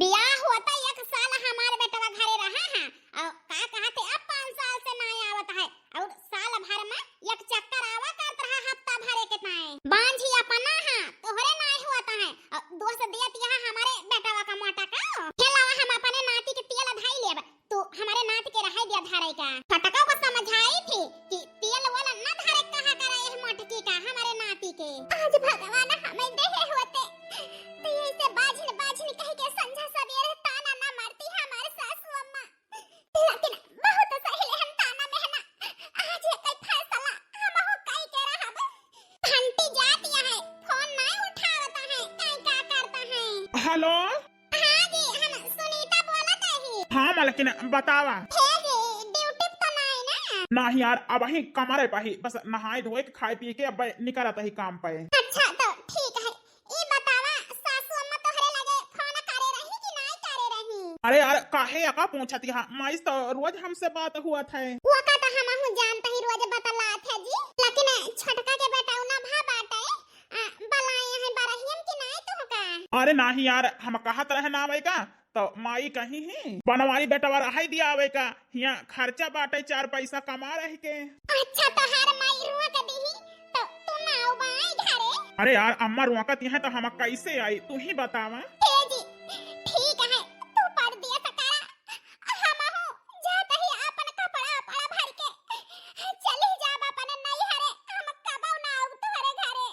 बियाह होता एक साल हमारे बेटवा घरे रहा है और का कहते अब 5 साल से नहीं आवत है और साल भर में एक चक्कर आवा करत रहा हफ्ता भरे के ताए बांझी अपना है तोहरे नहीं होता है और दोस्त दियत यहाँ हमारे बेटवा का मोटा का खेलावा हम अपने नाती के तेल धाई लेब तो हमारे नाती के रह दिया धारे का फटका को समझाई थी कि तेल वाला न धारे कहा करे यह मोटकी का हमारे नाती के आज भगवान हमें देहे होते तो ऐसे बाझिन बाझिन कह के संझा सवेरे ताना ना मारती हमारे सासू अम्मा लेकिन बहुत सही हम ताना में ना आज ये कोई फैसला हम हो कई के रहब घंटी जाती है फोन नहीं उठावता है कई का करता है। हेलो हां जी हम सुनीता बोलत है। हाँ मालकिन बतावा ड्यूटी तो नहीं ना नहीं यार अब ही कमरे पे ही बस नहाए धोए के खाए पिए के अब निकलत ही काम पे। अच्छा तो ठीक है ई बतावा सासू अम्मा तोहरे लगे फोन करे रही कि नहीं करे रही। अरे यार काहे अका पूछती है माइस तो रोज हमसे बात हुआ था वो का तो हम हूं जानता ही रोज बतला थे जी लेकिन छटका के बेटा उना भा बाटे बलाए है बरहियन की नहीं तो का। अरे नहीं यार हम कहत रहे ना आवे का तो माई कहीं है बनवारी बेटवा रहाई दिया आवे का यहाँ खर्चा बाटे 4 पैसा कमा रहे के। अच्छा तो हर माई रुआ के दीही तो तू ना आओ बाई घरे। अरे यार अम्मा रुआकत है तो हम कैसे आई तू ही बतावा। जी ठीक है तू पढ़ दिया सकारा हम हो जात ही अपन कपड़ा पड़ा भर के चली जाब अपन नहीं हरे हम कबौ ना आओ तोरे घरे।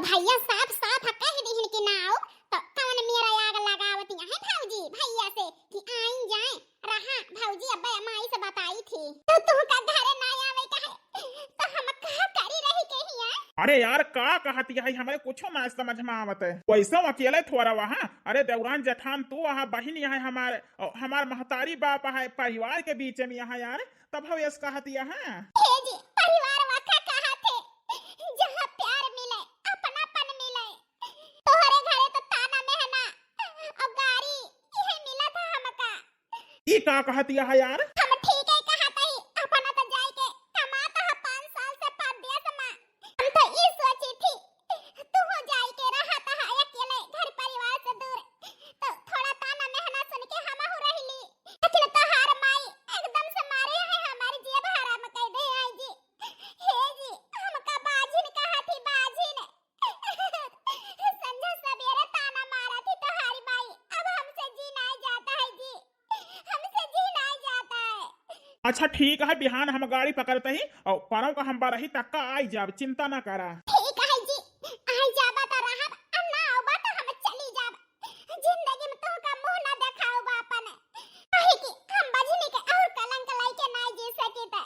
भैया साफ साफ कह दीहिन कि ना आओ तो कौन मेरा आग लगावती है भौजी भैया से कि आइन जाए रहा भौजी अब्बे माई से बताई थी तो तू का घरे ना आवे कहे तो हम का करी रही के हिया। अरे यार का कहती है हमारे कुछ ना समझ में आवत है वैसे अकेले थोड़ा वहाँ। अरे देवरान जेठान तू वहाँ बहन यहाँ हमार महतारी बाप है परिवार के बीच में यहाँ यार तब हम इस कहती है जी परिवार वाका कहा थे जहाँ प्यार मिले अपनापन मिले तोहरे घरे तो ताना मेहना और गाड़ी यही मिला था हमका। ये का कहती है यार हम ठीक है कहा तही अपना तो जाए के कमाता है 5 साल से परदेस में हम तो ये सोची थी तू हो जाए के रहता है अकेले घर परिवार से दूर तो थोड़ा ताना मेहना सुन के हम हो रही लेकिन तोहार माई एकदम से मारे है हमारी जेब हराम कर दे आई जी हे जी हमका बाजिन कहा थी बाजिन संझा सवेरे ताना मारा थी तोहारी माई अब हमसे जी नहीं जाता है जी हमसे जी नहीं जाता है। अच्छा ठीक है बिहान हम गाड़ी पकड़ते ही और परव का हम बारही तक का आई जाब चिंता ना करा। ठीक है जी आई जाबा तो रहब अन्ना आबा तो हम चली जाब जिंदगी में तो का मुंह ना देखाओ बापन कहे कि हम बजनी के और कलंक लाई के ना जी सकी त।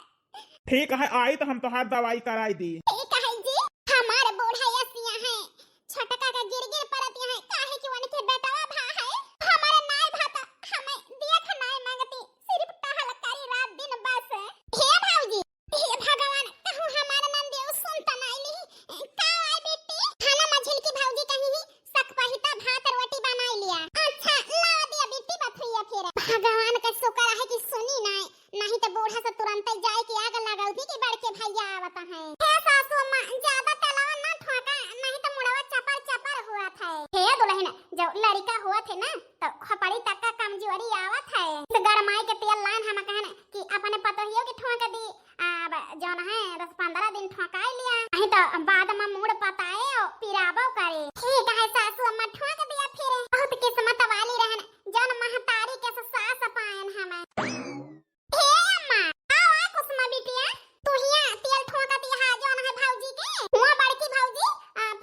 ठीक है आई तो हम तोहार दवाई कराई दी। ठीक है जी हमारे बूढ़ा यसिया है छटका का गिर परत है काहे कि उनके बेटवा भा है हमारे नाय भाता हमें देख नाय मांगती सिर्फ टहल करी रात दिन बस। हे भौजी हे भगवान कहूं हमारे नंदेव सुनता नहीं का आई बेटी खाना मझिल की भौजी कहीं सकपहिता भात रोटी बनाई लिया। अच्छा ला दिया बेटी बथुइया फिर भगवान का शुक्र है कि सुनी नहीं तो बूढ़ा से तुरंत ही जाए कि आग लगाउती कि बड़के भैया आवता है। हे सासू अम्मा ज्यादा तलावा ना ठोका नहीं तो मुड़वा चपर चपर हुआ था। हे दुल्हन जब लड़का हुआ थे ना तो खपड़ी तक का कमजोरी आवत है तो गरमाई के तेल लान हम कहने कि अपने पतोहियो की ठोक दी अब जौन है 10-15 दिन ठोकाई लिया नहीं तो बाद में मुड़ पताए और पिराबो करे। ठीक है सासू अम्मा ठोक दिया फिर बहुत किस्मत वाली रहन जौन महतारी के सास पायन हमें। हे अम्मा आओ कुसुमा बिटिया तू हिया तेल ठोकती है जौन है भौजी के हुआ बड़की भौजी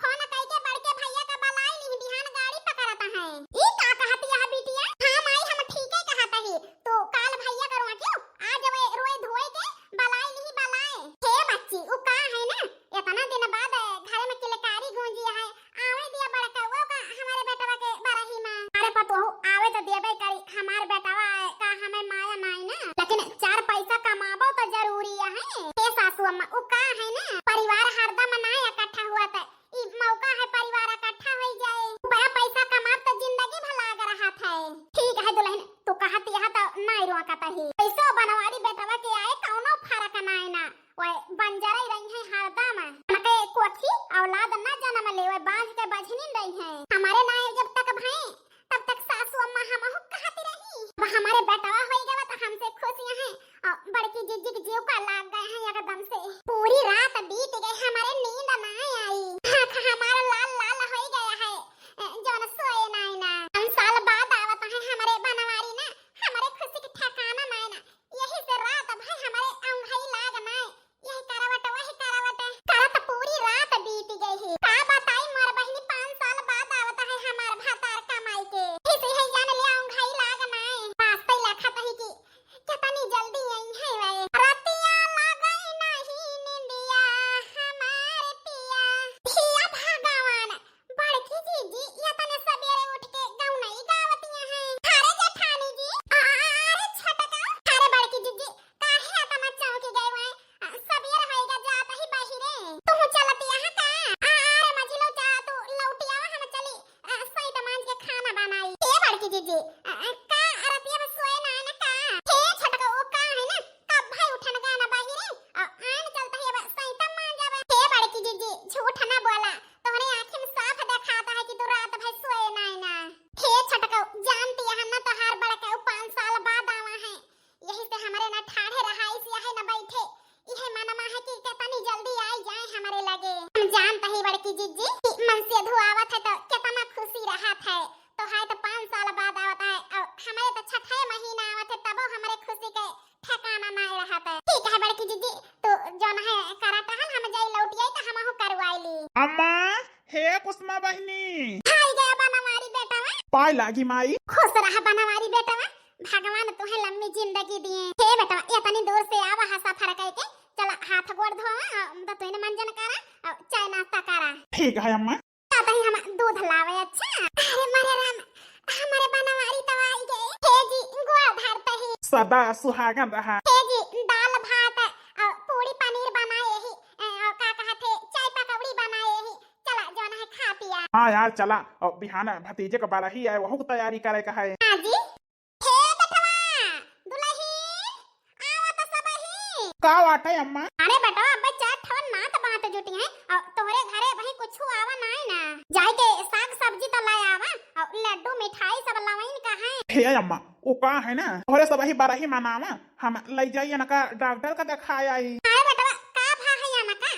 फोन कई के बड़के भैया का बलाई ली बिहान गाड़ी पकड़ता है। ई का कहती है बिटिया हां माई हम ठीक है कहता ही तो काल भैया करवा क्यों आज वे रोए धोए के बलाई ली बलाए। हे बच्ची उ का है ना इतना दिन बाद घर में किलकारी गूंजी है आवे दिया बड़का वो का हमारे बेटवा के बरही में। अरे पतो आवे तो देबे करी हमार बेटवा का हमें माया नहीं ना लेकिन 4 पैसा कमाबो तो जरूरी है। हे सासू अम्मा उ का है ना परिवार हरदम ना इकट्ठा हुआ था ई मौका है परिवार इकट्ठा हो जाए बड़ा पैसा कमाब तो जिंदगी भला लग रहा था। ठीक है दुल्हन तू कहती है तो नहीं रोकता ही पैसा बनवारी बेटवा के आए कौनो फर्क नहीं ना ओए बंजरई रही है हरदम उनके कोठी औलाद ना जन्म ले ओए बांध के बजनी रही है हमारे ना जब तक भाई तब तक सासू जानता ही बड़की जीजी कि मन से धुआवत है तो कितना खुशी रहत है। तो है तो 5 साल बाद आवत है और हमारे तो छठे महीना आवत है तब हमारे खुशी के ठिकाना नहीं रहत है। ठीक है बड़की जीजी तो जोन है कराटा हम जाई लौटियाई तो हमहु करवाईली। अम्मा हे कुसुमा बहिनी हाय गया बनवारी बेटावा। पाय लागी माई। खुश रह बनवारी बेटावा, भगवान तुम्हें लंबी जिंदगी दिए। हे बेटावा इतनी दूर से आवा हा सफर करके, चला हाथ गोड़ धोवा तो तूने मंजन करा और चाय नाश्ता करा। ठीक है अम्मा। आता ही हम दूध लावे। अच्छा अरे मारे राम हमारे बनवारी तो आई गए। हे जी गोड़ धरते ही सदा सुहागन रहा। हे जी दाल भात और पूरी पनीर बनाए ही और का कहते चाय पकौड़ी बनाए ही। चला जोन है खा पिया। हाँ यार चला और बिहाना भतीजे का बारा ही है वहू की तैयारी करे का है। हां जी हे बेटवा दुल्हन आवा तो सब ही का वाटे अम्मा। अरे बेटा अब चार ठवन नात बात जुटी है और तोहरे घरे भाई कुछ आवा नहीं ना जाई के साग सब्जी तो लाया आवा और लड्डू मिठाई सब लावाइन का है। हे अम्मा वो का है ना तोहरे सब ही बारा ही मनावा हम ले जाइए ना का डॉक्टर का दिखाया आई। अरे बेटा का भा है या ना का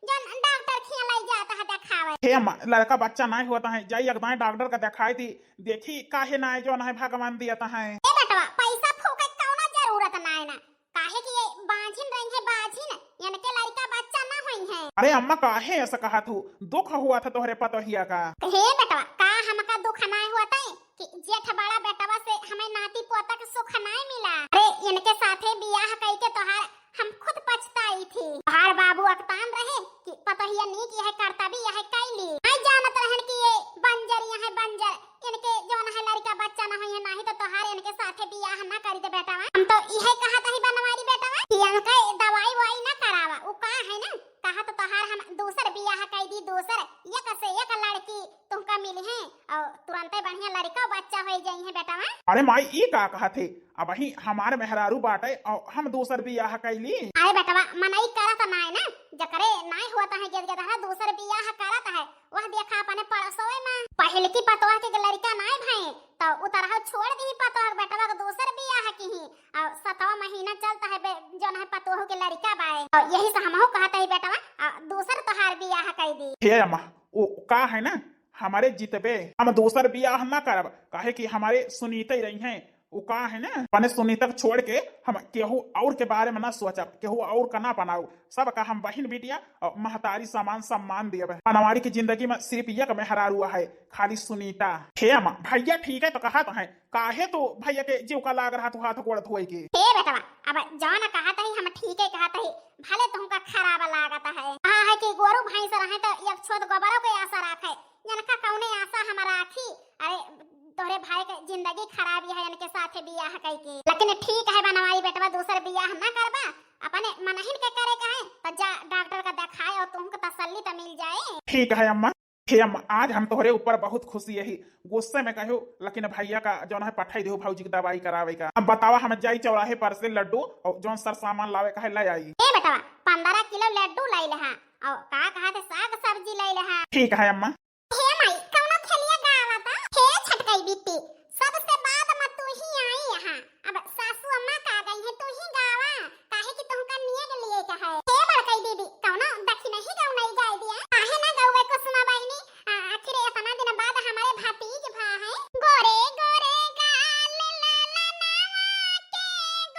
जोन डॉक्टर खिया लाई जाता है दिखावे। हे अम्मा लड़का बच्चा नहीं होता है जाइए एकदम डॉक्टर का दिखाई थी देखी काहे ना जो ना भगवान दिया है। ए बेटा पैसा फूके कौना जरूरत नहीं ना काहे कि ये बांझिन रही है बांझिन यानी के लड़का बच्चा ना होई है। अरे अम्मा काहे ऐसा कहा तू दुख हुआ था तोहरे पतोहिया का। हे बेटा का हमका दुख नहीं हुआ था कि जेठ बड़ा बेटवा से हमें नाती पोता के सुख नहीं मिला। अरे इनके साथे बियाह कई के तोहार हम खुद पछताई थी। तोहार बाबू अकतान रहे कि पतोहिया नी की है कर्तव्य यह कैली नहीं जानत रहन कि ये बंजर यह बंजर इनके जोन है लड़का बच्चा ना होई है नहीं तो तोहार इनके साथे बियाह ना करी दे बेटा। हम तो यही कहा था ही बनवारी बेटा कि इनका दवाई वाई ना करावा उ का है ना कहा तो तोहार हम दूसर बियाह कई दी दूसर एक से एक लड़की तुमका मिली है और तुरंत बढ़िया लड़का बच्चा हो जाई है बेटा। अरे माई ई का कहा थे अब ही हमारे मेहरारू बाटे और हम दूसर बियाह कैली। अरे बेटा मनाई करत नहीं ना जकरे नहीं होता है गेद गेद दूसर बियाह करत है वह देखा अपने पड़ोसवे में पहले की पतवा के लड़का नहीं भाई तो उतरह छोड़ दी पतवा बेटवा के दूसर बियाह की ही और 7वां महीना चलता है जो ना पतोह के लड़का बाए और यही से हमहु कहता है बेटवा दूसर तोहार बियाह कर दी। हे अम्मा वो का है ना हमारे जितबे हम दूसर बियाह ना करब काहे कि हमारे सुनीते रही हैं वो का है ना अपने सुनीतक छोड़ के हम केहू और के बारे में ना सोचब केहू और का ना बनाऊ सब का हम बहन बेटिया और महतारी सामान सम्मान दिए हमारी की जिंदगी में सिर्फ एक मेहरारू है खाली सुनीता। हे अम्मा भैया ठीक है तो कहा तो है काहे तो भैया के जीव का लाग रहा तो हाथ गोड़ धोए के। हे बेटा अब जौन कहता ही हम ठीक है कहता ही भले तुमका खराब लागत है कहा है कि गोरू भैंस रहे तो एक छोट गोबरों के आशा रखे जनका कौने आशा हम राखी। अरे तोहरे भाई के जिंदगी खराब है इनके साथे बियाह कई के लेकिन ठीक है बनवारी बेटवा दूसर बियाह ना करबा अपने मनहिन के करे का है तो जा डॉक्टर का दिखाए और तुमको तसल्ली तो मिल जाए। ठीक है अम्मा। हे अम्मा आज हम तोहरे ऊपर बहुत खुशी है गुस्से में कहो लेकिन भैया का जो है पठाई दो भौजी की दवाई करावे का। अब बतावा हम जाई चौराहे पर से लड्डू और जो सर सामान लावे का है ले आई। ए बेटा 15 किलो लड्डू लाई लहा और का कहा थे साग सब्जी लाई लहा। ठीक है अम्मा। हे माई कौनो खेलिया गावता हे छटकई बिट्टी सबसे बाद में तू ही आई यहाँ अब सासू अम्मा का गई है तू ही गावा काहे कि तुमका निये के लिए का है। हे बड़कई दीदी कौनो दखी नहीं गाऊ नहीं गाय दिया काहे ना गावे कुसुमा बहिनी आखिर इतना दिन बाद हमारे भतीज भा है गोरे गोरे गाल ललनावा के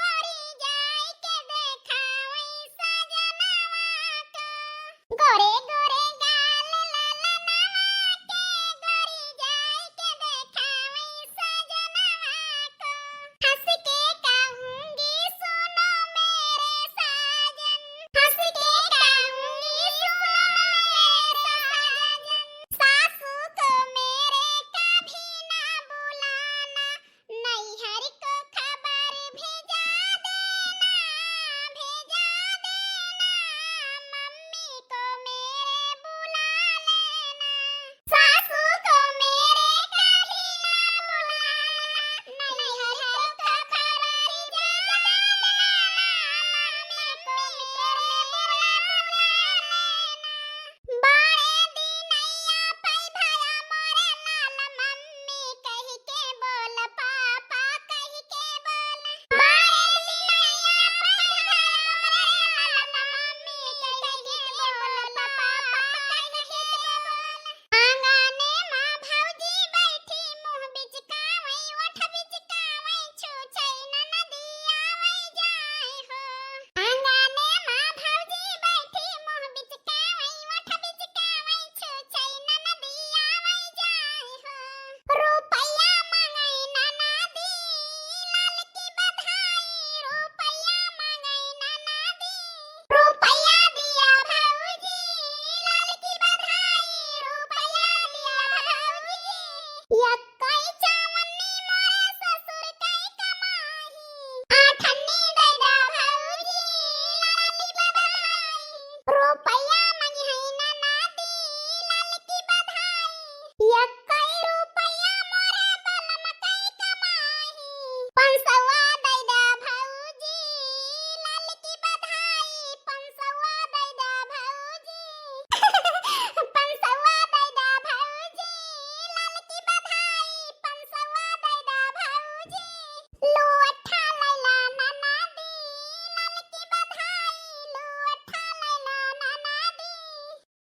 गोरी जाई के देखावई सजनावा का गोरे गोरे गाल ललनावा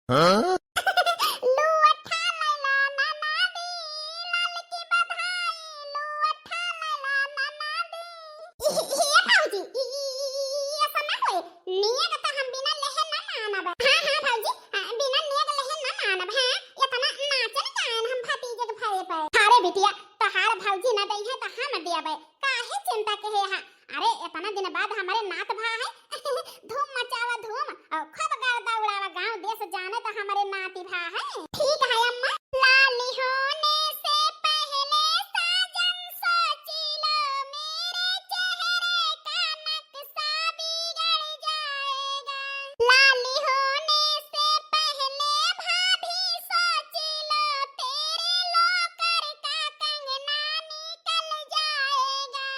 लूअठा लैला नाना दी, लाल की बधाई लूअठा लैला नाना दी। ये भौजी ऐसा ना होए, नियग तो हम बिना लेहे ना मानब। हाँ भौजी, बिना नियग लेहे ना मानब। हाँ इतना नाचन गायन हम भतीजे के भरे पे। अरे बिटिया तहार भौजी ना दई है तो हम देबे, काहे चिंता के है। अरे इतना दिन बाद हमारे नात भा है, धूम मचावा धूम और खूब गर्दा उड़ावा, गांव देश जाने तो हमारे नाती भा है। ठीक है अम्मा। लाली होने से पहले साजन सोची लो, मेरे चेहरे का नक्शा बिगड़ जाएगा। लाली होने से पहले भाभी सोची लो, तेरे लोकर का कंगना निकल जाएगा।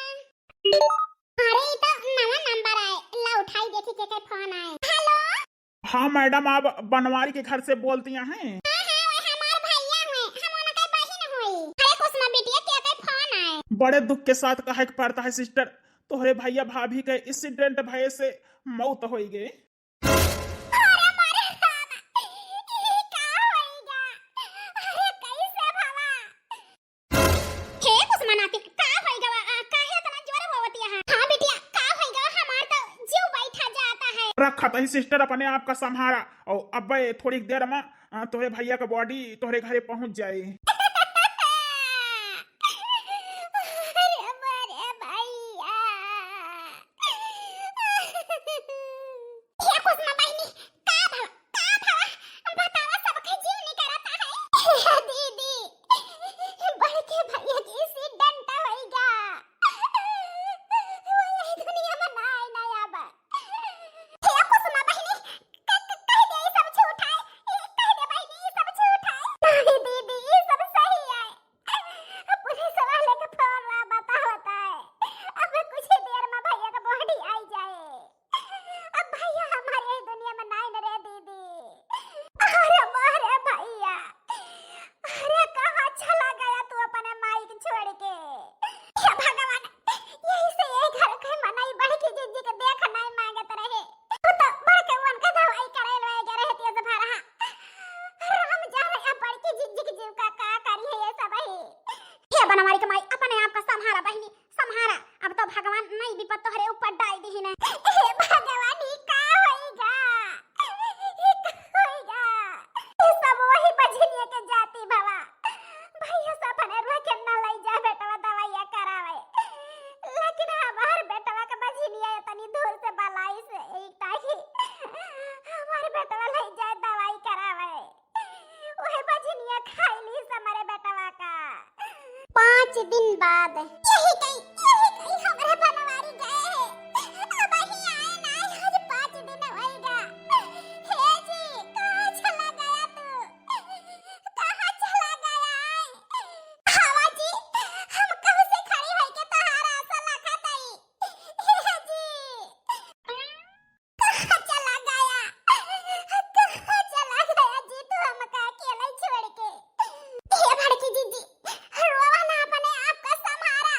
अरे ये तो नवा नंबर आए, ला उठाई देखी के फोन आए। हेलो। हाँ मैडम, आप बनवारी के घर से बोलती हैं? हाँ वो हमार भैया हुए, हम उनका बहिन हुई। अरे कुसुमा बिटिया क्या के फोन आए। बड़े दुख के साथ कहे के पड़ता है सिस्टर, तोहरे भैया भाभी के एक्सीडेंट भय से मौत हो गई। अरे मारे बाबा, ये का होइगा। अरे कैसे भला। हे कुसुमा नाती का होइगा, काहे इतना जोर होवतिया है। हां बिटिया का होइगा, हमार तो जीव बैठा जाता है। रखा तही सिस्टर अपने आप का संभारा, और अब थोड़ी देर में तोहरे भैया का बॉडी तोहरे घरे पहुंच जाए। अरे मारे भैया। ये कुसुमा बहिनी का भला बतावा, सबके जीव निकलता है। दीदी बड़े के भैया की एक्सीडेंट होइगा, वो यही दुनिया में ना आबा। हे कुसुमा बहिनी कह दे ये सब झूठ है, कह दे बहिनी ये सब झूठ है। नहीं दीदी ये सब सही है। पुलिस वाले के फोन ला बतावता है, अब कुछ ही देर में भैया का बॉडी आई जाए। अब भैया हमारे इस दुनिया में नहीं न रहे दीदी। अरे मारे भैया, अरे कहाँ चला गया तू अपने माई को छोड़ के। हे भगवान, यही से ये घर के मनाई बढ़ के जिंदगी के देख नहीं मांगत रहे। तू तो बढ़ के उनका दवाई करे लगे रहती है भरा। राम जाने अब बढ़ के जिंदगी जीव का करी है ये सब ही। हे बनवारी के माई अपने आप का संभारा बहिनी, संभारा। अब तो भगवान नई विपत तोहरे ऊपर डाल दी है। हे भगवान ये का होइगा, ये का होइगा। ये सब वही बजनिए के जाती भवा। भैया सब अपने रुआ के न लई जा बेटवा दवाइया करावे, लेकिन हमार बेटवा के बजनिए तनी दूर से बलाई से एक ताकि हमार बेटवा लई जाए दवाई करावे। वही बजनिए खाइली से हमारे बेटवा का। 5 दिन बाद यही कहीं हमारे बनवारी गए हैं, अब ही आए ना, आज 5 दिन होएगा। हे जी कहाँ चला गया तू, कहाँ चला गया। हवा जी हम कब से खड़ी होई के तहारा आशा लखा तई। हे जी कहाँ चला गया, कहाँ चला गया जी तू हमका अकेला छोड़ के। हे भड़की जीजी रोवा ना, अपने आप का संभारा।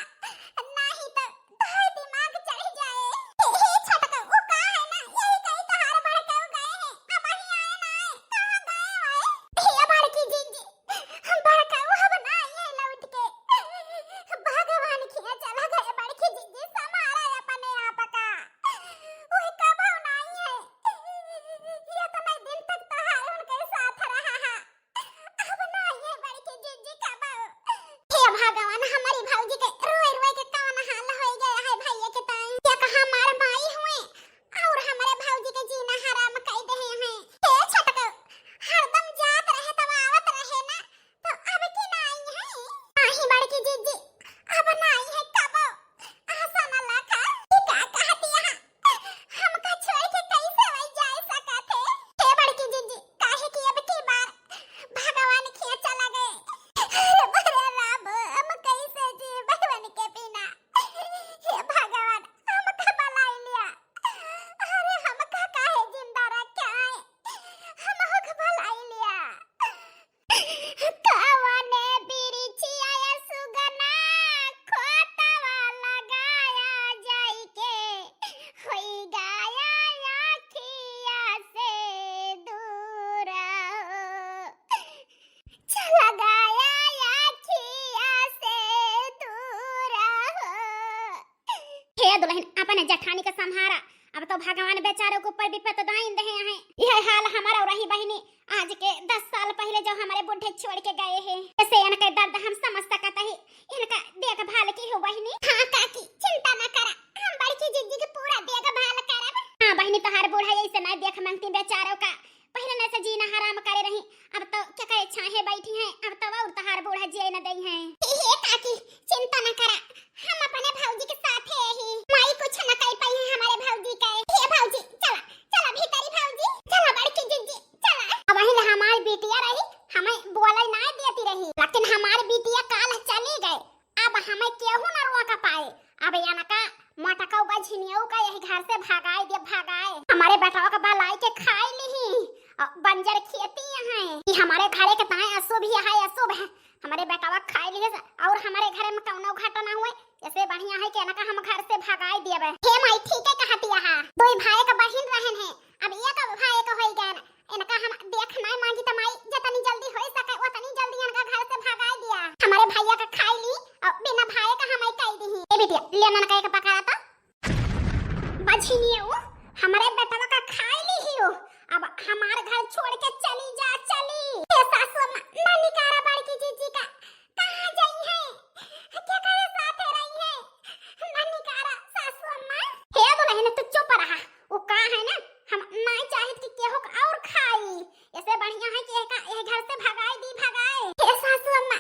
दुल्हन अपन जठानी का संहारा। अब तो भगवान बेचारों के ऊपर विपत दाइन दे हैं। यह हाल हमारा रही बहनी आज के 10 साल पहले जो हमारे बुढ़े छोड़ के गए हैं। ऐसे इनका दर्द हम समझ सकते हैं। इनका देखभाल की हो बहनी। हाँ काकी चिंता न करा, हम बड़की जीजी की पूरा देखभाल करब। हाँ बहनी तोहार बूढ़ा ऐसे ना देख मांगती बेचारों का। पहले न से जीना हराम करे रही, अब तो क्या करे छाहे बैठी हैं। अब तो और तोहार बूढ़ा जिए न दई हैं। हे काकी चिंता न करा, हम अपने भौजी के साथ है ही। माई कुछ न कर पाई है हमारे भौजी का। हे भौजी चला चला भीतरी भौजी, चला बड़की जीजी चला। अब वही हमारी बिटिया रही, हमें बोले ना देती रही, लेकिन हमारी बिटिया काल चली गए। अब हमें केहू न रोक पाए। अब यानका मोटा का बझनियों का यही घर से भगाए दे भगाए। हमारे बेटाओं का बालाई के खाए ली बंजर खेती है कि हमारे घरे के ताए अशुभ ही है, अशुभ है। हमारे बेटावा खाए लिए और हमारे घरे में कौनो घटना हुए। ऐसे बढ़िया है कि इनका हम घर से भगाए दिए। हे माई ठीक है कहती है, दो भाई का बहन रहन है। अब एक भाई का होई गया, इनका हम देखना मांगी त माई जितनी जल्दी हो सके उतनी जल्दी इनका घर से भगाए दिया। हमारे भैया का खाई ली और बिना भाई का हमें कह दी। ए बिटिया लेना न कह के पकड़ा था बझनियो, हमारे बेटावा का खाई ली ही हो। अब हमारे घर छोड़ के चली जा चली। ये सासू अम्मा नानी कारा बड़की जीजी का कहां गई है, क्या करे साथ रही है नानी कारा सासू अम्मा। हे दुल्हन तू चुप रहा, वो का है ना हम ना चाहत कि केहू और खाई। ऐसे बढ़िया है कि ये घर से भगाए दी भगाए। हे सासू अम्मा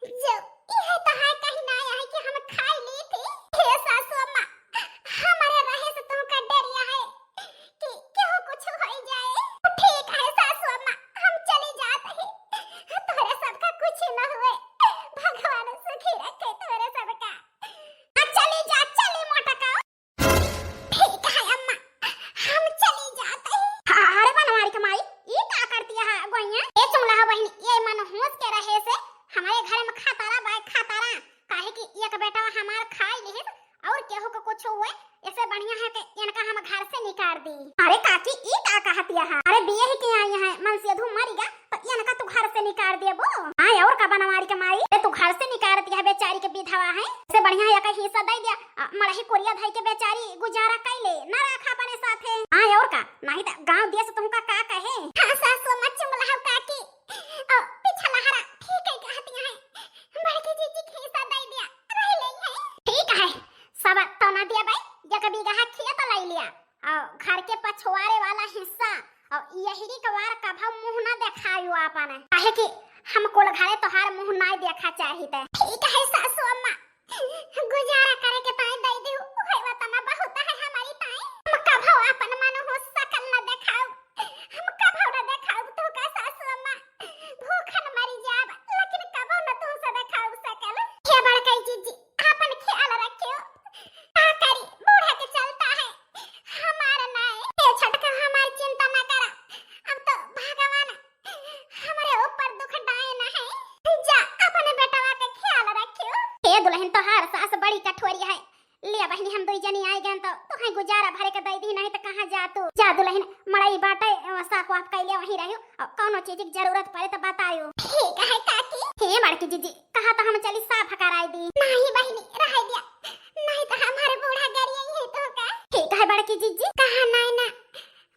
जो ये तो है कहीं ना है कि हम खाई ली थी। हे सासू अम्मा हमारे रहे से तुमका डरिया है कि केहू कुछ हो जाए। ठीक है सासू अम्मा हम चली जाते हैं, तोरे सबका कुछ न हुए, भगवान सुखी रखे तोरे सबका। चली जा चली मोटा का। ठीक है अम्मा हम चली जाते हैं। अरे बनवारी कमाई ये क्या करती है गोइया। ए चुंगला बहनी ये मन होश के रहे से हमारे घर में खातारा बाय खातारा काहे कि एक बेटा हमार खाई ले और केहू को कुछ हुए। ऐसे बढ़िया है कि इनका हम घर से निकाल दी। अरे काकी ये क्या कहती है, अरे बिये ही के आई है मन से धूम मरीगा तो इनका तू घर से निकाल देबो। हां और का बनवारी के माई तू घर से निकाल दिया बेचारी के विधवा है। ऐसे बढ़िया है का हिस्सा दे दिया, मड़ही कोरिया भाई के बेचारी गुजारा कैले ना रखा अपने साथे। हां और का नहीं त गांव देश तुमका का कहे। हां सासू मत चुंगला हो काकी पीछा लहरा ठीक है कहती है, बड़की जीजी के हिस्सा दे दिया रह ले है। ठीक है सब तो ना दिया भाई, एक बीघा खेत ले लिया और घर के पछवारे वाला हिस्सा और यही कवार का भाव मुंह ना दिखायो आपने काहे कि हम कोल घरे तोहार मुंह ना देखा चाहिए। ठीक है सासू अम्मा गुजारा करे के ताई दे दे होइवा तना बहुत है हमारी ताई। हम का भाव अपन मन हो सकल ना दिखाओ, हम का भाव ना दिखाओ तो का सासू अम्मा भूखन मरी जाब, लेकिन का भाव ना तू से दिखाओ सकल। हे बड़कई जीजी अपन ख्याल रखियो, का करी बूढ़ा के चलता है हमारा नाय। ए छटका हमारी चिंता ना करा, अब तो भगवान हमारे ऊपर दुख डाए ना है। जा अपने बेटवा का ख्याल रखियो। हे दुल्हन तो हर सास बड़ी कठोरी है। ले बहनी हम दुई जनी आई गन तो कहीं गुजारा भरे के दई दी नहीं तो कहां जा तू। जा दुल्हन मड़ई बाटे साफ वाफ कैले वहीं रहियो और कोनो चीज की जरूरत पड़े तो बतायो। ठीक है काकी। हे बड़की जीजी कहा तो हम चली साफ कराई दी। नहीं बहनी रह दिया, नहीं तो हमारे बूढ़ा गरिया ही है तो का। ठीक है बड़की जीजी कहा नहीं ना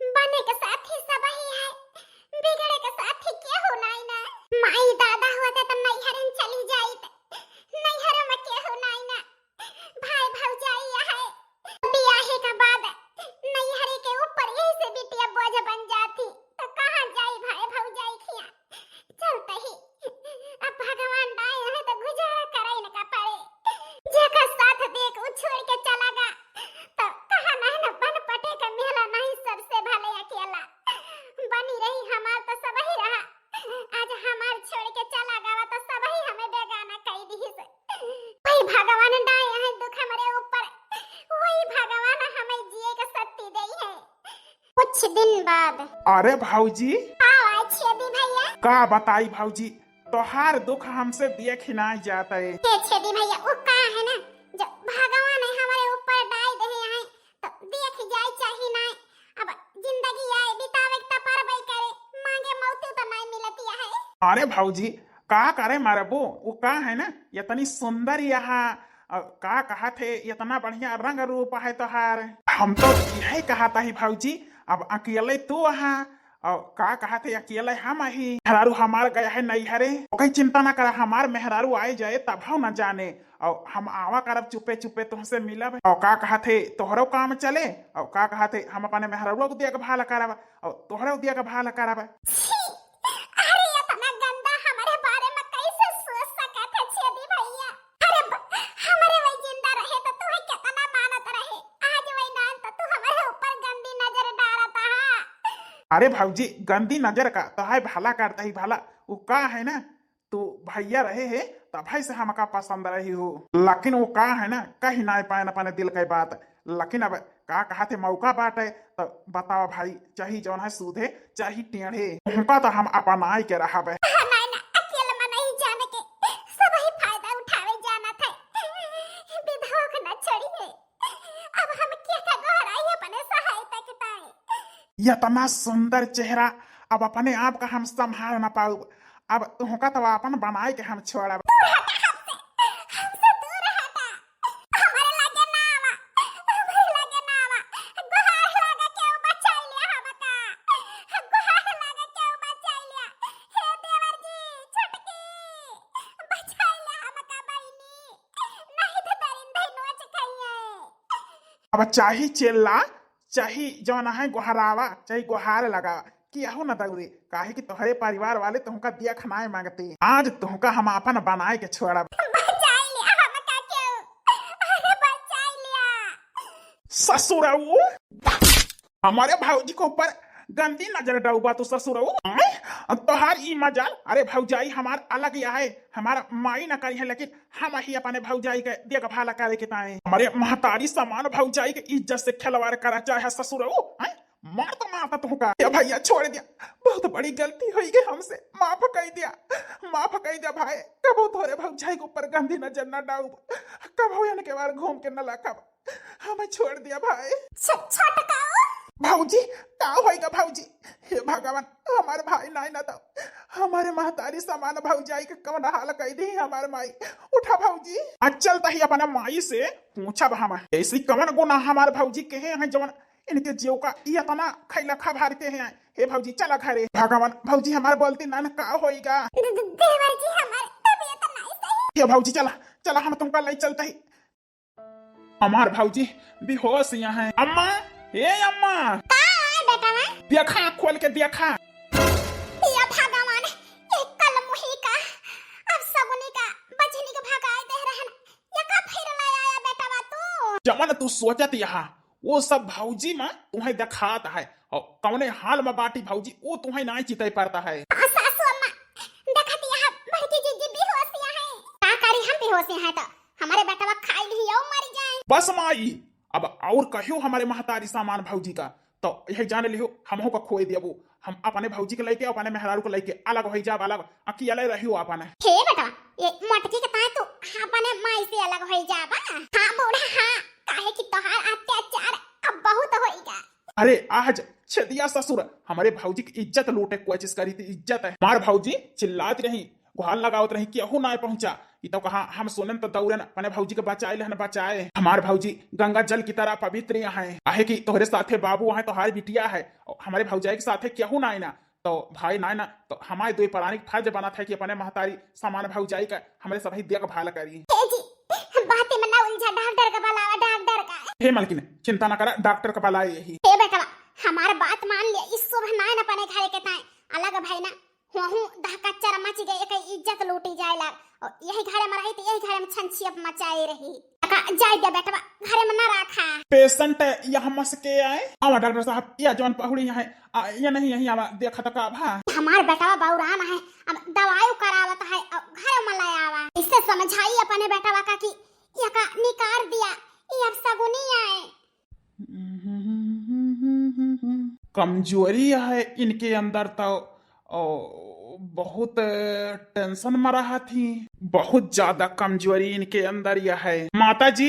बने के साथी सब ही है, बिगड़े के साथी के हो नहीं ना। माई दादा होते तो नैहरन चली जाई, नैहर में के हो नहीं ना। भाई भौजाई है बियाहे के बाद नैहरे के ऊपर यही से बिटिया बोझ बन जाती तो कहां जाई भाई भौजाई खिया। चलते ही अब भगवान दाए है तो गुजारा करे न का पड़े। जेकर साथ देख उ छोड़ के चला गा तो कहां नहीं न बन पटे का मेला नहीं सबसे भले अकेला बनी रही हमार तो सब ही रहा। आज हमार छोड़ के चला गवा तो सब ही हमें बेगाना कह दी से। वही भगवान दाए है दुख हमारे ऊपर, वही भगवान हमें जिए का शक्ति दई है। कुछ दिन बाद अरे भाऊजी हाँ छेदी भैया का बताई भाऊजी, तोहार दुख हमसे देख ना जाता है। छेदी भैया वो का है ना जब भगवान हमारे ऊपर डाल दे हैं तो देख जाए चाहिए ना। अब जिंदगी आए बितावे त परबई करे, मांगे मौत तो नहीं मिलती है। अरे भाऊजी का करे मारे वो का है ना इतनी सुंदर यहाँ का कहा थे इतना बढ़िया रंग रूप है तोहार। हम तो यही कहा था ही भौजी, अब अकेले तू वहाँ और का कहा थे अकेले हम ही मेहरारू हमार गया है नैहरे। कोई चिंता ना करा, हमार मेहरारू आए जाए तब हम न जाने और हम आवा करब चुपे चुपे तुमसे मिलब। और का कहा थे तोहरो काम चले और का कहा थे हम अपने मेहरारू को दिया के भाल करब और तोहरो दिया के भाल करब। अरे इतना गंदा हमारे बारे में कैसे सोच सकत है छेदी भैया। अरे हमारे वही जिंदा रहे तो तुम्हें कितना मानत रहे, आज वही नान तो तू हमारे ऊपर गंदी नजर डालता है। अरे भौजी गंदी नजर का तो है भला करता ही भला, वो का है ना तू भैया रहे है तभी से हमका पसंद रही हो, लेकिन वो का है ना कहीं ना पाए अपने दिल की बात। लेकिन अब का कहा थे मौका बाटे तो बताओ भाई, चाहे जौन है सूधे चाहे टेढ़े उनका तो हम अपनाई के रहा है। नहीं ना अकेले में नहीं जाने के सब ही फायदा उठावे जाना था, विधवा को न छोड़िए। अब हम क्या का गहराई अपने सहायता के ताए। यह इतना सुंदर चेहरा अब अपने आप का हम संभाल ना पाऊ, अब तुमका तो अपन बनाए के हम छोड़ा। हमसे दूर हटा, हमारे लगे ना आवा, हमारे लगे ना आवा। गुहार लगा क्यों बचा लिया हमका, गुहार लगा क्यों बचा लिया। हे देवर जी छटकी बचा लिया हमका बहिनी, नहीं तो दरिंदे नोच खाइए। अब चाहे चिल्ला चाहे जौन है गुहरावा चाहे गुहार लगा किया ना दौरे, काहे कि तोहरे परिवार वाले तुमका दिया खनाए मांगते, आज तुमका हम अपन बनाए के छोड़ा। बचा लिया हमका क्यों, अरे बचा लिया। ससुराऊ हमारे भौजी के ऊपर गंदी नजर डाउबा तो ससुराऊ तोहार ई मजाल। अरे भौजाई हमार अलग ही है, हमारा माई न करी है, लेकिन हम ही अपने भौजाई के देखभाल करे के ताए हमारे महतारी समान भौजाई के इज्जत से खिलवाड़ करा चाहे ससुराऊ। मार तो मारता तुमका भैया छोड़ दिया, बहुत बड़ी गलती हुई गई हमसे, माफ कर दिया, माफ कर दिया भाई। कबो तोरे भौजाई के ऊपर गंदी नजर न डाउब, कबो यानी के बार घूम के न लाखब, हमें छोड़ दिया भाई। छटकाओ भौजी का होएगा भौजी, हे भगवान हमारे भाई नहीं ना तो हमारे महतारी समान भौजाई के कौन हाल कह दी हमारे माई। उठा भौजी आज चलता ही अपना माई से पूछा हम ऐसी कौन गुना हमारे भौजी के हैं जवन इनके जीव का ये तना खैला खा भारते हैं। हे भौजी चला घरे, भगवान भौजी हमारे बोलती ना का होएगा। देवर जी हमारी तबीयत नहीं सही। हे भौजी चला चला हम तुमका ले चलते ही। हमार भौजी बेहोश यहाँ है। अम्मा हे अम्मा बेटा देखा खोल के देखा। या भगवान ये कल मुही का अब सगुनी का बचनी का भगाए दे रहन, ये का फिर लाया आया बेटा तू। जमन तू सोचत यहाँ वो सब भौजी में तुम्हें दिखाता है और कौने हाल में बाटी भौजी वो तुम्हें नहीं चिते पड़ता है। सासू अम्मा देखती है बड़की जीजी बेहोशिया है, का करी हम बेहोशी हैं तो हमारे बेटा खाई ली और मर जाए। बस माई अब और कहियो हमारे महतारी सामान भौजी का तो यही जान लियो हम का खोए दियो, हम अपने भौजी के लेके अपने मेहरारू को लेके अलग हो जाब, अलग अकेले रहियो अपने। हे बेटा ये मटकी के ताए तू अपने माई से अलग हो जाबा। हां बूढ़ा हां, काहे कि तोहार अत्याचार अब बहुत होएगा। अरे आज छदिया ससुर हमारे भौजी की इज्जत लूटे कोशिश करी थी, इज्जत है मार भौजी चिल्लाती रही गुहार लगावत रही केहू ना पहुंचा। ये तो कहा हम सुनन तो दौड़न अपने भौजी के बचाए लहन बचाए। हमारे भौजी गंगा जल की तरह पवित्र यहाँ है, आहे कि तोहरे साथे बाबू है तोहार बिटिया है और हमारे भौजाई के साथे केहू ना ना तो भाई ना ना तो हमारे दो प्राणिक फर्ज बना था कि अपने महतारी समान भौजाई का हमारे सभी देखभाल करी। बातें में ना उलझा, डॉक्टर का बुलावा डॉक्टर का। हे मलकिन चिंता ना करा, डॉक्टर का बुलाए यही। हे बेटा हमार बात मान लिया, इस सुबह ना न पने घरे के ताए अलग भाई ना होहू धक्का चर मच गए, एक इज्जत लूटी जाए लाग और यही घरे में रही तो यही घरे में छंछियप मचाई रही। जाय दे बेटा घरे में ना रखा। पेशेंट यहाँ मस के आए आवा डॉक्टर साहब, या जवान पहुड़ी यहाँ ये नहीं यही आवा देखा तो का भा हमार बेटा बौरान है, अब दवाई करावत है घरे में लाया आवा। इससे समझाई अपने बेटा का कि ये का निकार दिया ये अब सगुनी आए। कमजोरी है इनके अंदर तो बहुत टेंशन में रहा थी, बहुत ज्यादा कमजोरी इनके अंदर यह है। माता जी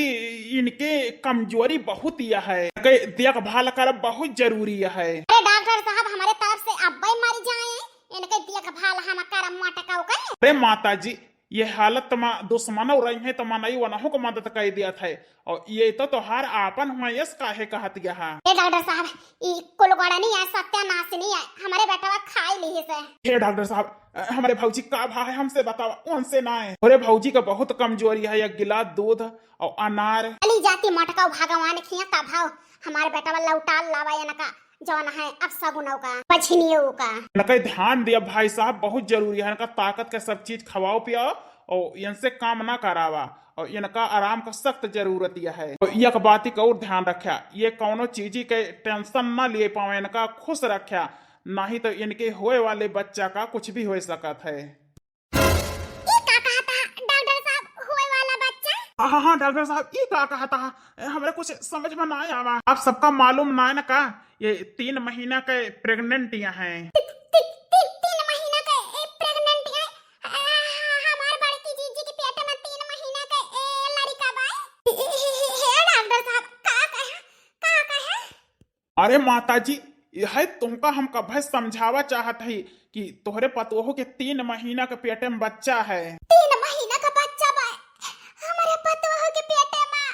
इनके कमजोरी बहुत यह है, देखभाल कर बहुत जरूरी है। अरे डॉक्टर साहब हमारे तरफ से अब मर जाए इनके देखभाल हम कर मटकाओ कर। अरे माता जी ये हालत तो माँ दुश्मनों रही है तो मनई वनहों को मदद कर दिया था और ये तो तोहार आपन हुआ यस काहे कहत गया। ए डॉक्टर साहब ई कुलगोड़ा नहीं है, सत्यानाश नहीं है, हमारे बेटा खाई ली से। हे डॉक्टर साहब हमारे भौजी का भा है हमसे बताओ उनसे ना है। अरे भौजी का बहुत कमजोरी है, एक गिलास दूध और अनार अली जाती मटका भगवान खिया का भाव हमारे बेटा लौटा लावा या नका जौन है अब सगुनों का पछनियों का इनका ध्यान दिया भाई साहब, बहुत जरूरी है। इनका ताकत का सब चीज खवाओ पियाओ और इनसे काम ना करावा और इनका आराम का सख्त जरूरत यह है। और एक बात का और ध्यान रखा, ये कौनो चीज के टेंशन ना ले पावे, इनका खुश रखा, नहीं तो इनके होए वाले बच्चा का कुछ भी हो सकता है। हाँ डॉक्टर साहब ये क्या कहा था, हमें कुछ समझ में ना आया। आप सबका मालूम ना है ना का ये 3 महीना के प्रेग्नेंट यहाँ है। 3 महीना के प्रेग्नेंट है हमार बड़की जीजी के पेट में 3 महीना के लड़का बा। हे डॉक्टर साहब का कहे। अरे माता जी यह तुमका हम कभी समझावा चाहत है कि तोहरे पतोहो के 3 महीना के पेट में बच्चा है। 3 महीना का बच्चा बा हमारे पतोहो के पेट में।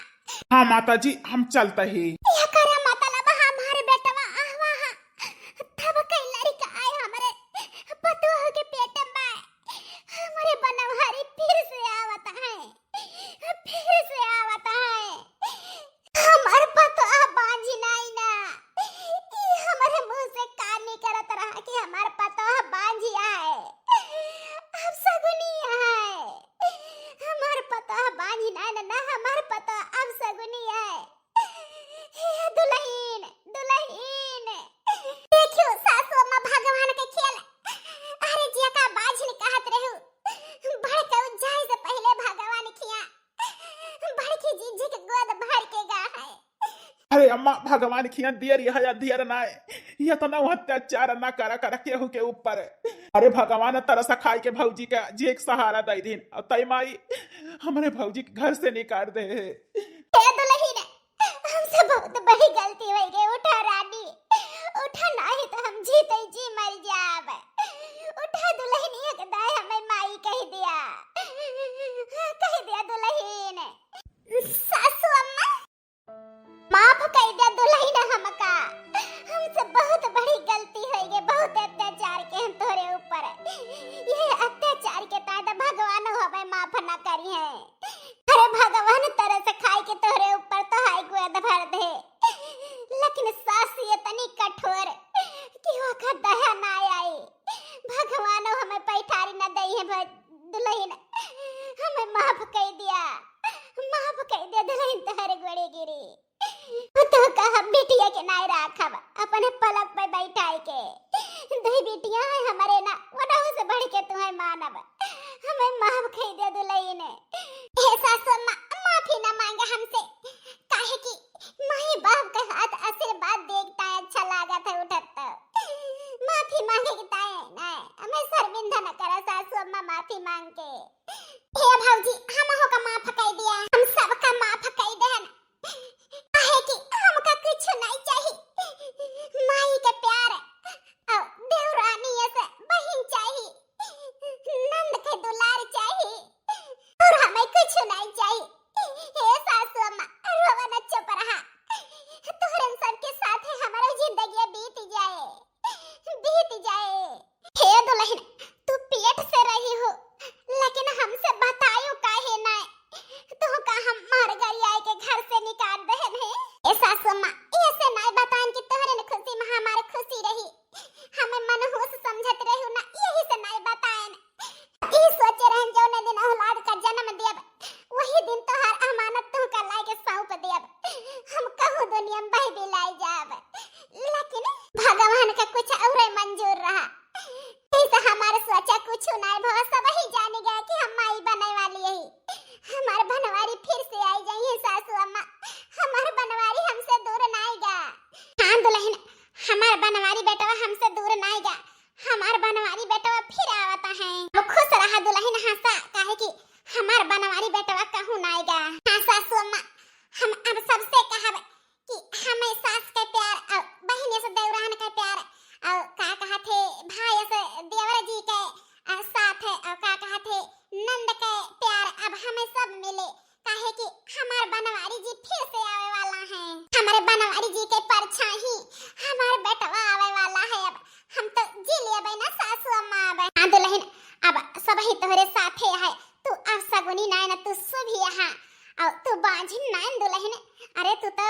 हाँ माता जी हम चलते ही। यह करे मतलब हमारे बेटवा आवा तब कई लड़का आए हमारे पतोहो के पेट में। हमारे बनवारी फिर से आवता है, फिर से आवता है। हमारे पतोहा बांझी नहीं ना, ये हमारे मुंह से कान नहीं करत रहा कि हमारे पतोहा बांझी है। अब सगुनी है हमारे पतोहा बांझी नहीं ना, हमारे पतोहा अब सगुनी है। दुल्हन दुल्हन देखियो सासू अम्मा भगवान के खेल। अरे जिया का बाज ने कहत रहू भड़कौ जाए से पहले भगवान खिया बड़की जीजी के गोद भर के गा है। अरे अम्मा भगवान खिया दियर यह या दियर ना है, यह तो ना अत्याचार ना करा करा केहू के ऊपर। अरे भगवान तरस खाई के भौजी का जी एक सहारा दे दिन और तय माई हमारे भौजी के घर से निकाल दे। हे दुल्हन हमसे बहुत बड़ी गलती हो गई, उठा रानी उठा, नहीं तो हम जीते जी मर जाब। उठा दुल्हन एक दाय हमें माई कह दिया दुल्हन। सासू अम्मा माफ कह दिया दुल्हन हमका, हमसे बहुत बड़ी गलती हो गई, बहुत अत्याचार के हम तोरे ऊपर। ये अत्याचार के ताद भगवान हमें माफ ना करी है। अरे भगवान तरह से खाई के तोरे ऊपर तो हाई गोद भर दे, लेकिन सास ये तनी कठोर कि वो दया ना आई। भगवान हमें पैठारी न दई है दुल्हन, हमें माफ कर दिया दुल्हन तोहरे गोड़े गिरी। तो कहा बेटिया के नाय राखब अपने पलक पे बैठाई के। दो बेटियां है हमारे ना, वनहु से बढ़ के तुम्हें मानब, हमें माफ कर दे दुल्हन। हे सासू अम्मा माफी ना मांगे हमसे, काहे कि माई बाप का हाथ आशीर्वाद देखता है अच्छा लागत है उठत तो। माफी मांगे कि ताए ना हमें शर्मिंदा न करा सासू अम्मा माफी मांग के। हे भौजी हम हो का माफ कर दिया, हम सब का माफ कर देन, काहे कि हमका कुछ नहीं चाहिए। माई के प्यार और देवरानी से बहन चाहिए, नंद के दुलार चाहिए और हमें कुछ नहीं चाहिए। हे सासू अम्मा रोवा न चुप रहा, तोहरन सबके साथ हमारा जिंदगी बीत जाए। हे दुल्हन तू पेट से रही हो, लेकिन हमसे बतायो काहे ना, तो का रही तोहरे साथे है। तू अब सगुनी नाय न तू शुभ यहाँ और तू बांझिन नाय दुल्हन। अरे तू तो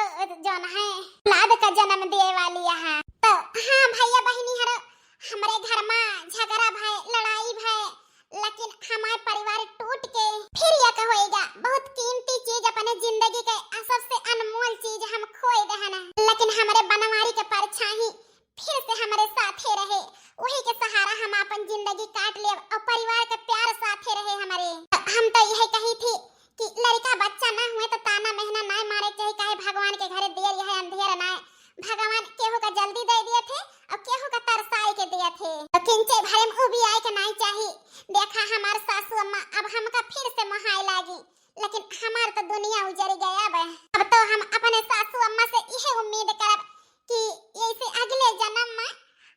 जौन है लाद का जन्म दे वाली यहाँ। तो हाँ भैया बहनी हर हमारे घर में झगड़ा भाई लड़ाई भाई, लेकिन हमारे परिवार टूट के फिर यह का होएगा। बहुत कीमती चीज अपने जिंदगी के सबसे अनमोल चीज हम खोए दहना, लेकिन हमारे बनवारी के परछाई फिर से हमारे साथे रहे। वही के सहारा हम अपन जिंदगी काट ले और परिवार के प्यार साथे रहे हमारे। हम तो यही कही थी कि लड़का बच्चा ना हुए तो ताना महीना ना मारे चाहे काहे भगवान के घरे देर यह अंधेर ना। भगवान केहू का जल्दी दे दिए थे और केहू का तरसाई के दिए थे। तो किंचे भाई में उभी आए के नहीं चाहिए। देखा हमार सासू अम्मा अब हमका फिर से महाई लागी, लेकिन हमार तो दुनिया उजड़ गया। अब तो हम अपने सासू अम्मा से यह उम्मीद करब कि ऐसे अगले जन्म में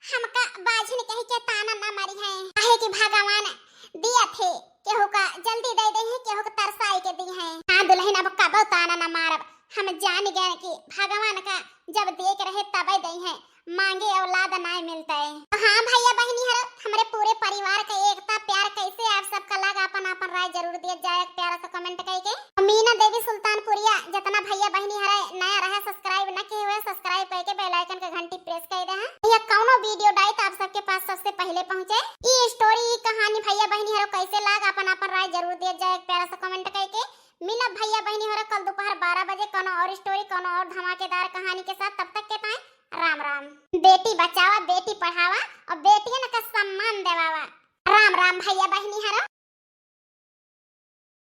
हमका बाझिन कही के ताना ना मारी है। काहे कि भगवान दिया थे केहू का जल्दी दे दे है, केहू का तरसाई के दी है। हाँ दुल्हन अब कब ताना ना मारब। हम जान गए कि भगवान का जब देख रहे तब दे है, मांगे औलाद ना मिलता है। तो हाँ भैया बहनी हर हमारे पूरे परिवार का एकता प्यार कैसे आप सबका लगा अपन अपन राय जरूर दिया जाए प्यारा सा कमेंट करके। मीना देवी सुल्तानपुरिया जितना भैया बहनी हर नया रहा सब्सक्राइब न किए हुए सब्सक्राइब करके बेल आइकन का घंटी प्रेस कर दे। भैया कौनो वीडियो डाई तो आप सबके पास सबसे पहले पहुंचे। ये स्टोरी कहानी भैया बहनी हर कैसे लगा अपन अपन राय जरूर दिया जाए प्यारा सा कमेंट करके। मिला भैया बहनी हर कल दोपहर 12 बजे कोनो और स्टोरी कोनो और धमाकेदार कहानी के साथ। तब तक के पाए राम राम। बेटी बचावा बेटी पढ़ावा और बेटियन का सम्मान देवावा। राम राम भैया बहनी हर।